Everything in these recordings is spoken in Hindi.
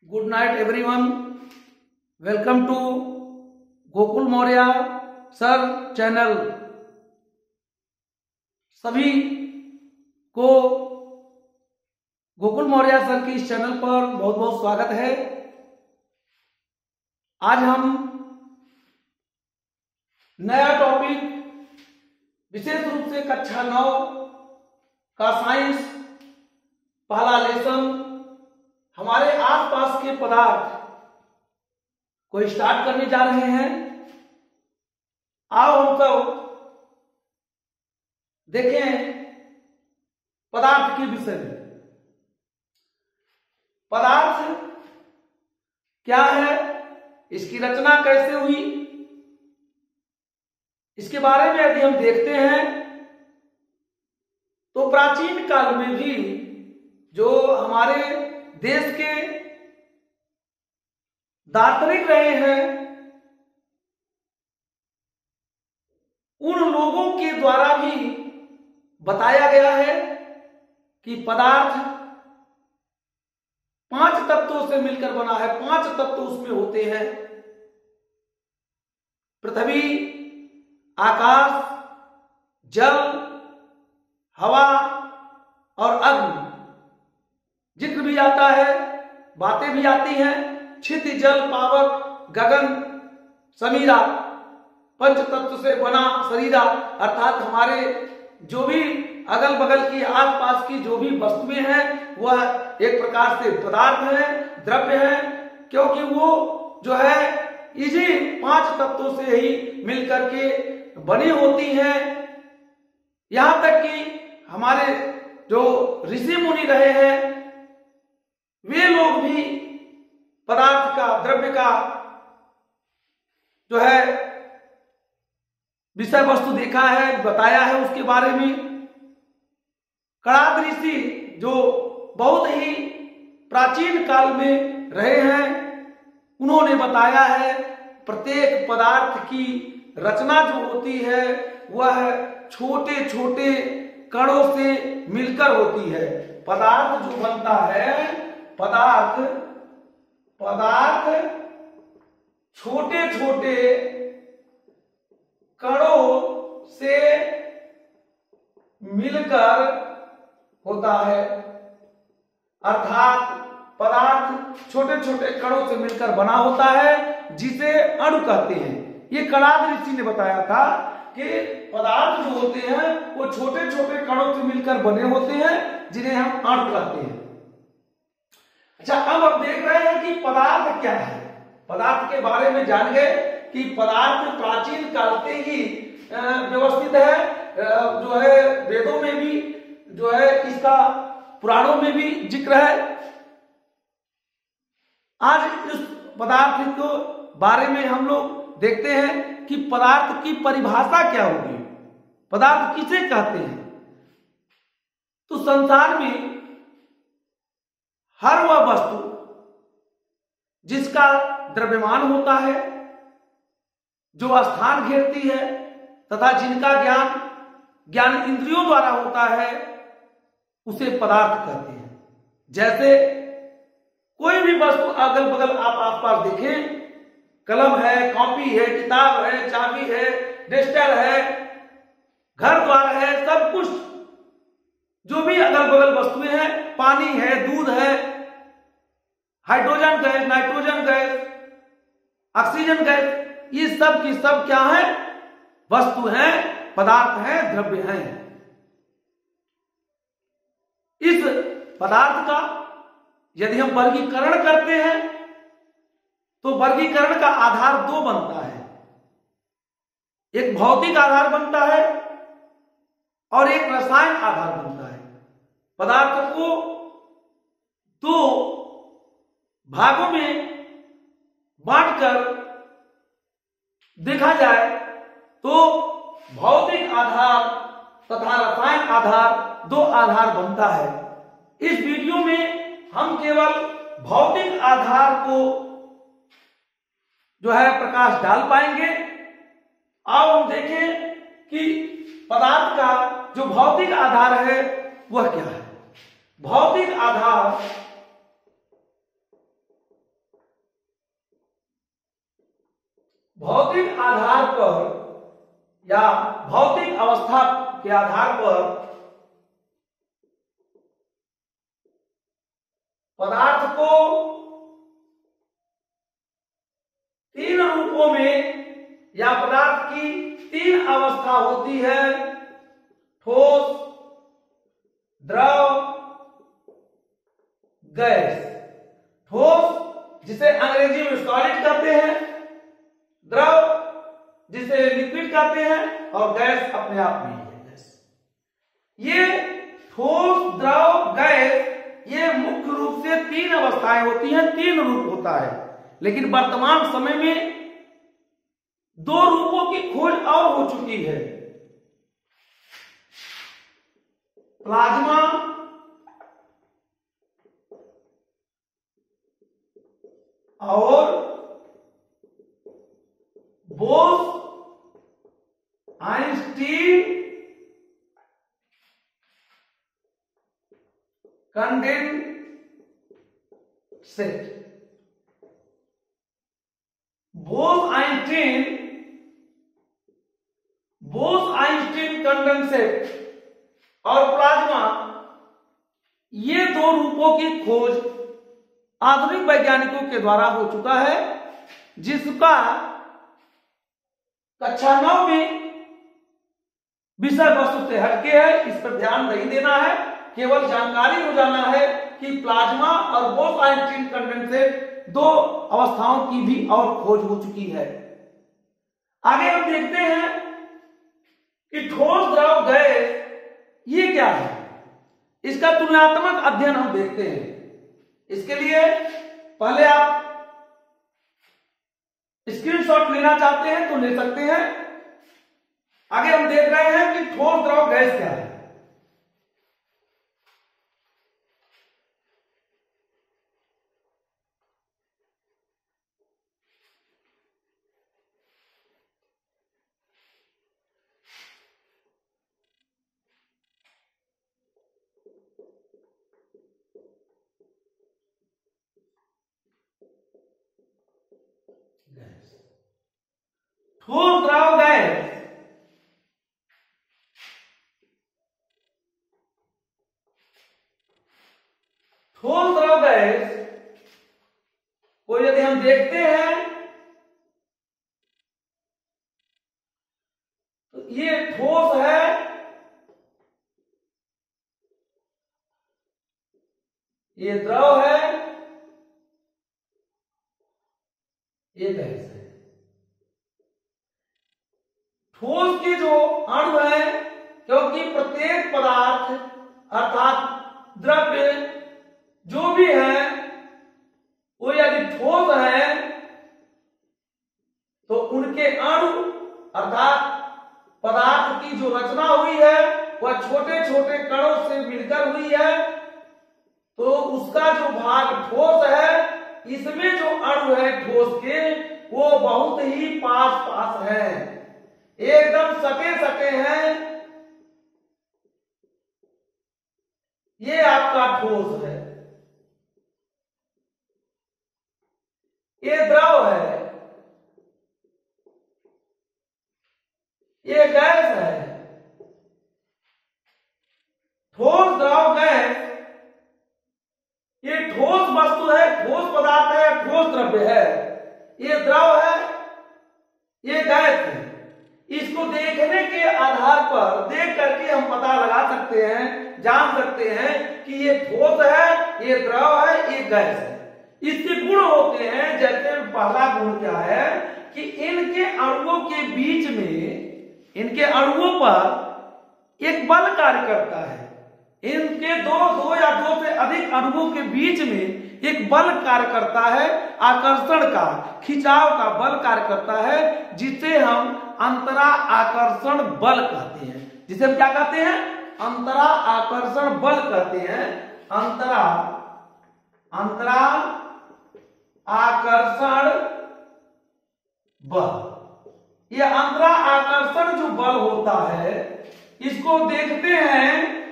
Good night everyone. Welcome to Gokul Maurya sir channel. सभी को गोकुल मौर्य सर के इस चैनल पर बहुत बहुत स्वागत है। आज हम नया टॉपिक विशेष रूप से कक्षा 9 का साइंस पहला लेसन हमारे आसपास के पदार्थ को स्टार्ट करने जा रहे हैं। आओ हम सब देखें पदार्थ के विषय में। पदार्थ क्या है, इसकी रचना कैसे हुई, इसके बारे में यदि हम देखते हैं तो प्राचीन काल में भी जो हमारे देश के दार्शनिक रहे हैं उन लोगों के द्वारा भी बताया गया है कि पदार्थ 5 तत्वों से मिलकर बना है। 5 तत्व उसमें होते हैं: पृथ्वी, आकाश, जल, हवा और अग्नि। जिक्र भी आता है, बातें भी आती हैं। क्षिति, जल, पावक, गगन, समीरा, पंच तत्व से बना शरीरा, अर्थात हमारे जो भी अगल बगल की आसपास की जो भी वस्तुएं हैं वह एक प्रकार से पदार्थ हैं, द्रव्य हैं, क्योंकि वो जो है इसी 5 तत्वों से ही मिलकर के बनी होती हैं। यहां तक कि हमारे जो ऋषि मुनि रहे हैं वे लोग भी पदार्थ का, द्रव्य का जो है विषय वस्तु देखा है, बताया है उसके बारे में। कणाद ऋषि जो बहुत ही प्राचीन काल में रहे हैं उन्होंने बताया है प्रत्येक पदार्थ की रचना जो होती है वह छोटे छोटे कणों से मिलकर होती है। पदार्थ जो बनता है, पदार्थ छोटे छोटे कणों से मिलकर होता है, अर्थात पदार्थ छोटे छोटे कणों से मिलकर बना होता है जिसे अणु कहते हैं। ये कणाद ऋषि ने बताया था कि पदार्थ जो होते हैं वो छोटे छोटे कणों से मिलकर बने होते हैं जिन्हें हम अणु कहते हैं। अच्छा, अब हम देख रहे हैं कि पदार्थ क्या है। पदार्थ के बारे में जान गए कि पदार्थ प्राचीन काल से ही व्यवस्थित है, जो है वेदों में भी जो है इसका पुराणों में भी जिक्र है। आज इस पदार्थ के बारे में हम लोग देखते हैं कि पदार्थ की परिभाषा क्या होगी, पदार्थ किसे कहते हैं। तो संसार में हर वह वस्तु जिसका द्रव्यमान होता है, जो स्थान घेरती है तथा जिनका ज्ञान इंद्रियों द्वारा होता है उसे पदार्थ कहते हैं। जैसे कोई भी वस्तु अगल बगल आप आसपास देखें, कलम है, कॉपी है, किताब है, चाबी है, डस्टर है, घर द्वार है, सब कुछ जो भी अगल बगल वस्तुएं हैं, पानी है, दूध है, hydrogen gas, nitrogen gas, oxygen gas, ये सब की सब क्या है? वस्तु हैं, पदार्थ हैं, द्रव्य हैं। इस पदार्थ का यदि हम वर्गीकरण करते हैं तो वर्गीकरण का आधार 2 बनता है। एक भौतिक आधार बनता है और एक रसायन आधार बनता है। पदार्थ को 2 भागों में बांटकर देखा जाए तो भौतिक आधार तथा रसायन आधार 2 आधार बनता है। इस वीडियो में हम केवल भौतिक आधार को जो है प्रकाश डाल पाएंगे। आओ हम देखें कि पदार्थ का जो भौतिक आधार है वह क्या है। भौतिक आधार भौतिक आधार पर या भौतिक अवस्था के आधार पर पदार्थ को तीन रूपों में या पदार्थ की तीन अवस्था होती है, ठोस, द्रव, गैस। ठोस जिसे अंग्रेजी में सॉलिड कहते हैं, द्रव जिसे लिक्विड कहते हैं, और गैस अपने आप में है गैस। ये ठोस, द्रव, गैस ये मुख्य रूप से तीन अवस्थाएं होती हैं, तीन रूप होता है। लेकिन वर्तमान समय में दो रूपों की खोज और हो चुकी है, प्लाज्मा और Bose Einstein condensate. Bose Einstein condensate और प्लाज्मा ये दो रूपों की खोज आधुनिक वैज्ञानिकों के द्वारा हो चुका है, जिसका कक्षा 9 में विषय वस्तु से हटके है। इस पर ध्यान नहीं देना है, केवल जानकारी हो जाना है कि प्लाज्मा और बोस आइंस्टीन कंडेंसेट दो अवस्थाओं की भी और खोज हो चुकी है। आगे हम देखते हैं कि ठोस, द्रव, गैस ये क्या है, इसका तुलनात्मक अध्ययन हम देखते हैं। इसके लिए पहले आप स्क्रीनशॉट लेना चाहते हैं तो ले सकते हैं। आगे हम देख रहे हैं कि ठोस, द्रव, गैस क्या है। ठोस, द्रव, गैस। ठोस, द्रव, गैस को यदि हम देखते हैं तो ये ठोस है, ये द्रव है, ये गैस है। ठोस के जो अणु है, क्योंकि प्रत्येक पदार्थ अर्थात द्रव्य जो भी है वो यदि ठोस है तो उनके अणु अर्थात पदार्थ की जो रचना हुई है वह छोटे छोटे कणों से मिलकर हुई है, तो उसका जो भाग ठोस है, इसमें जो अणु है ठोस के वो बहुत ही पास पास है, एकदम सटे सटे हैं। ये आपका ठोस है। ये द्रव है, ये गैस है। ठोस, द्रव, गैस ये ठोस वस्तु है, ठोस पदार्थ है, ठोस द्रव्य है। ये द्रव है, ये गैस है। इसको देखने के आधार पर देख करके हम पता लगा सकते हैं, जान सकते हैं कि ये ठोस है, ये द्रव है, ये गैस है। इसके गुण होते हैं, जैसे पहला गुण क्या है कि इनके अणुओं के बीच में, इनके अणुओं पर एक बल कार्य करता है। इनके दो या दो से अधिक अणुओं के बीच में एक बल कार्य करता है, आकर्षण का, खिंचाव का बल कार्य करता है, जिसे हम अंतरा आकर्षण बल कहते हैं। जिसे हम क्या कहते हैं? अंतरा आकर्षण बल कहते हैं। अंतरा आकर्षण बल। यह अंतरा आकर्षण जो बल होता है, इसको देखते हैं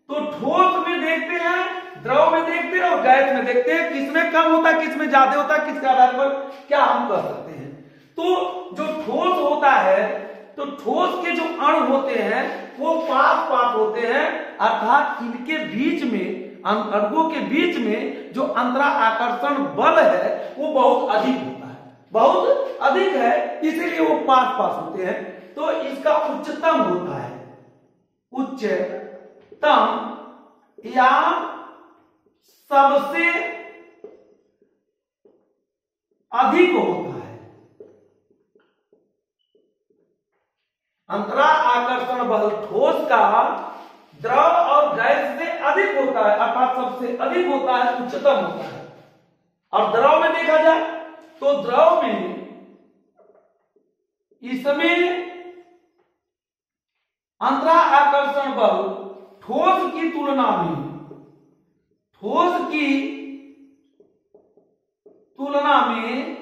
तो ठोस में देखते हैं, द्रव में देखते हैं और गैस में देखते हैं। किसमें कम होता है, किसमें ज्यादा होता है, किसके आधार पर क्या हम कह सकते हैं। तो जो ठोस होता है, तो ठोस के जो अणु होते हैं वो पास पास होते हैं, अर्थात इनके बीच में, अणुओं के बीच में जो अंतरा आकर्षण बल है वो बहुत अधिक होता है, बहुत अधिक है, इसीलिए वो पास पास होते हैं। तो इसका उच्चतम होता है, उच्चतम या सबसे अधिक होता है। अंतरा आकर्षण बल ठोस का द्रव और गैस से अधिक होता है, अर्थात सबसे अधिक होता है, उच्चतम होता है। और द्रव में देखा जाए तो द्रव में इसमें अंतरा आकर्षण बल ठोस की तुलना में, ठोस की तुलना में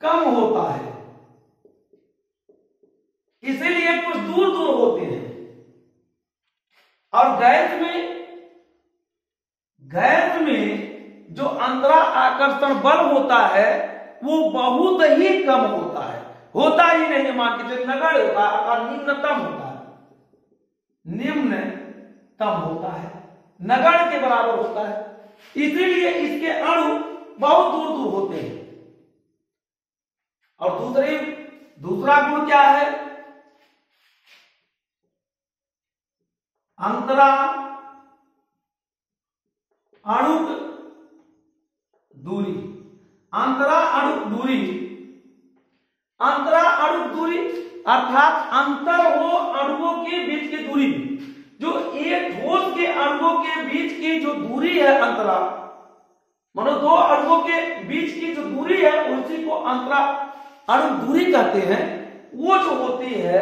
कम होता है, इसीलिए कुछ दूर दूर होते हैं। और गैस में जो अंतरा आकर्षण बल होता है वो बहुत ही कम होता है, होता ही नहीं, मान के चलिए नगण्य होता है, अर्थात निम्नतम होता है, निम्नतम होता है, नगण्य के बराबर होता है, इसीलिए इसके अणु बहुत दूर दूर होते हैं। और दूसरा गुण क्या है? अंतरा अणुक दूरी, अंतरा अणुक दूरी, अंतरा अणुक दूरी अर्थात अंतर हो अणुओं के बीच की दूरी, जो एक ठोस के अणुओं के बीच की जो दूरी है अंतरा, मानो दो अणुओं के बीच की जो दूरी है उसी को अंतरा अणुक दूरी कहते हैं। वो जो होती है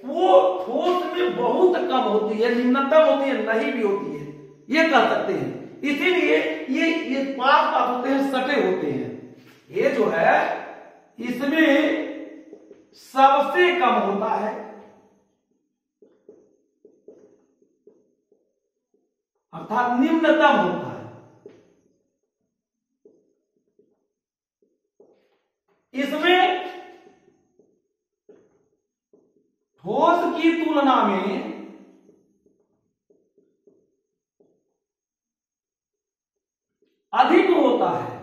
वो ठोस में बहुत कम होती है, निम्नतम होती है, नहीं भी होती है, ये कह सकते हैं। इसीलिए ये पास पास होते हैं, सटे होते हैं। ये जो है इसमें सबसे कम होता है, अर्थात निम्नतम होता है। इसमें ठोस की तुलना में अधिक होता है,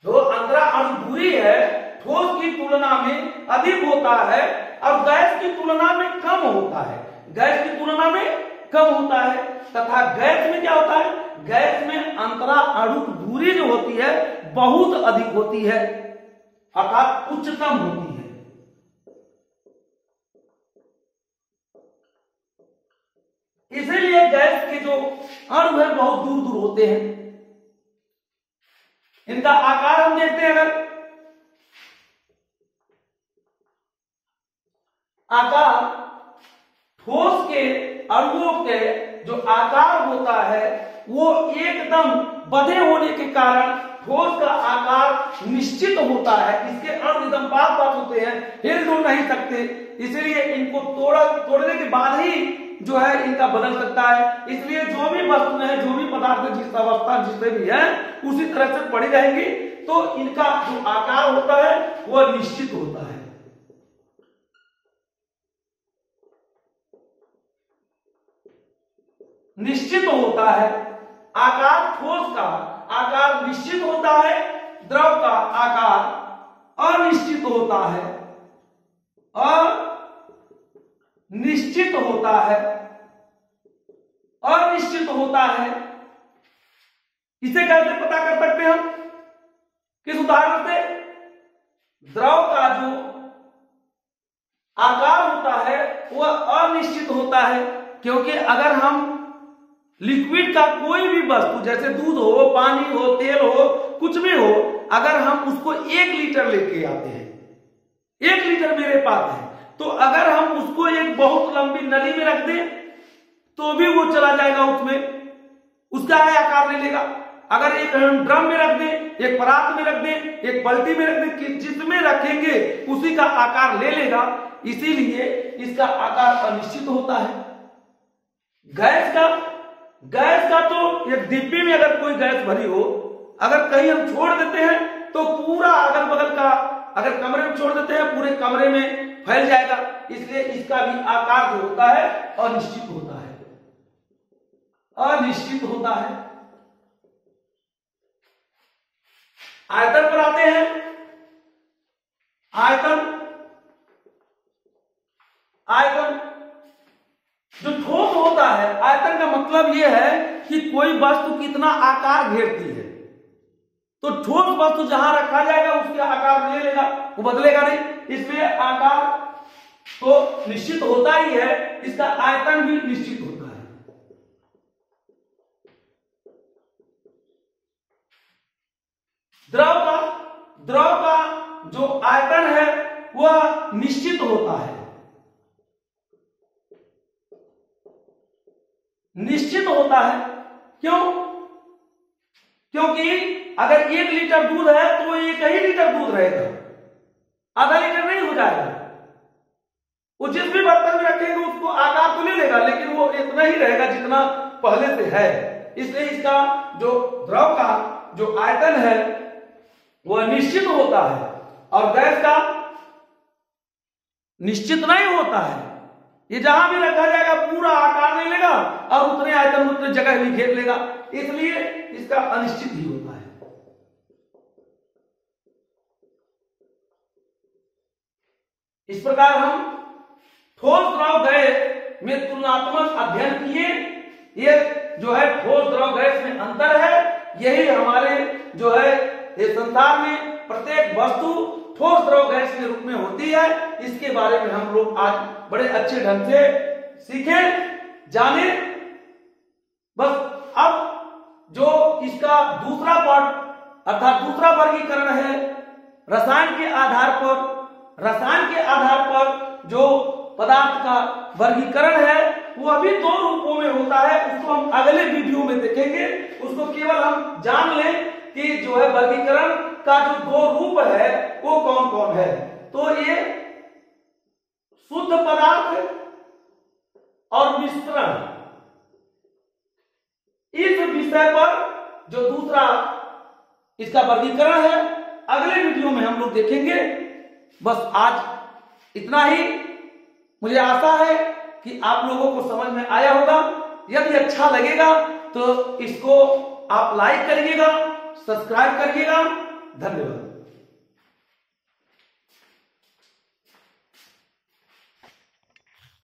जो अंतरा अणु दूरी है ठोस की तुलना में अधिक होता है और गैस की तुलना में कम होता है, गैस की तुलना में कम होता है। तथा गैस में क्या होता है? गैस में अंतरा अणु दूरी जो होती है बहुत अधिक होती है, अर्थात उच्चतम होती है। इसीलिए गैस के जो अणु है बहुत दूर दूर होते हैं। इनका आकार हम देखते हैं, अगर आकार ठोस के अणुओं के जो आकार होता है वो एकदम बंधे होने के कारण ठोस का आकार निश्चित होता है, इसके अणु एकदम पास पास होते हैं, हिल डुल नहीं सकते, इसलिए इनको तोड़ने के बाद ही जो है इनका बदल सकता है। इसलिए जो भी वस्तु है, जो भी पदार्थ जिस अवस्था जिसमें भी है उसी तरह से पड़ी रहेंगी, तो इनका जो आकार होता है वह निश्चित होता है। निश्चित होता है आकार, ठोस का आकार निश्चित होता है, द्रव का आकार अनिश्चित होता है, अनिश्चित होता है, अनिश्चित होता है। इसे कैसे पता कर सकते हैं हम? किस उदाहरण से? द्रव का जो आकार होता है वह अनिश्चित होता है, क्योंकि अगर हम लिक्विड का कोई भी वस्तु जैसे दूध हो, पानी हो, तेल हो, कुछ भी हो, अगर हम उसको 1 लीटर लेके आते हैं, 1 लीटर मेरे पास है, तो अगर हम उसको एक बहुत लंबी नली में रख दें तो भी वो चला जाएगा, उसमें उसका आकार ले लेगा। अगर एक ड्रम में रख दें, एक परात में रख दें, एक बाल्टी में रख दें, जिसमें रखेंगे उसी का आकार ले लेगा, इसीलिए इसका आकार अनिश्चित होता है। गैस का तो एक डिब्बी में अगर कोई गैस भरी हो अगर कहीं हम छोड़ देते हैं तो पूरा अगल बगल का, अगर कमरे में छोड़ देते हैं पूरे कमरे में फैल जाएगा। इसलिए इसका भी आकार जो होता है अनिश्चित होता है, अनिश्चित होता है। आयतन पर आते हैं। आयतन, आयतन जो ठोस होता है, आयतन का मतलब यह है कि कोई वस्तु कितना आकार घेरती है। तो ठोस वस्तु जहां रखा जाएगा उसके आकार ले लेगा, वो बदलेगा नहीं। इसलिए आकार तो निश्चित होता ही है, इसका आयतन भी निश्चित होता है। द्रव का जो आयतन है वह निश्चित होता है, निश्चित होता है। क्यों? क्योंकि अगर 1 लीटर दूध है तो 1 ही लीटर दूध रहेगा, आधा लीटर नहीं हो जाएगा। वो जिस भी बर्तन में रखेंगे उसको आकार तो ले लेगा, लेकिन वो इतना ही रहेगा जितना पहले से है। इसलिए इसका जो द्रव का जो आयतन है वह निश्चित होता है, और गैस का निश्चित नहीं होता है। ये जहां भी रखा जाएगा पूरा आकार ले लेगा और उतने आयतन उतने जगह भी घेर लेगा, इसलिए इसका अनिश्चित ही होता है। इस प्रकार हम ठोस द्रव गैस में तुलनात्मक अध्ययन किए। ये जो है ठोस द्रव गैस में अंतर है, यही हमारे जो है इस संसार में प्रत्येक वस्तु ठोस द्रव गैस के रूप में होती है। इसके बारे में हम लोग आज बड़े अच्छे ढंग से सीखे, जाने। बस अब जो इसका दूसरा पार्ट अर्थात दूसरा वर्गीकरण है रसायन के आधार पर, रसायन के आधार पर जो पदार्थ का वर्गीकरण है वो अभी 2 रूपों में होता है। उसको हम अगले वीडियो में देखेंगे। उसको केवल हम जान लें कि जो है वर्गीकरण का जो 2 रूप है वो कौन कौन है। तो ये शुद्ध पदार्थ और मिश्रण, इस विषय पर जो दूसरा इसका वर्गीकरण है अगले वीडियो में हम लोग देखेंगे। बस आज इतना ही। मुझे आशा है कि आप लोगों को समझ में आया होगा। यदि अच्छा लगेगा तो इसको आप लाइक करिएगा, सब्सक्राइब करिएगा। धन्यवाद।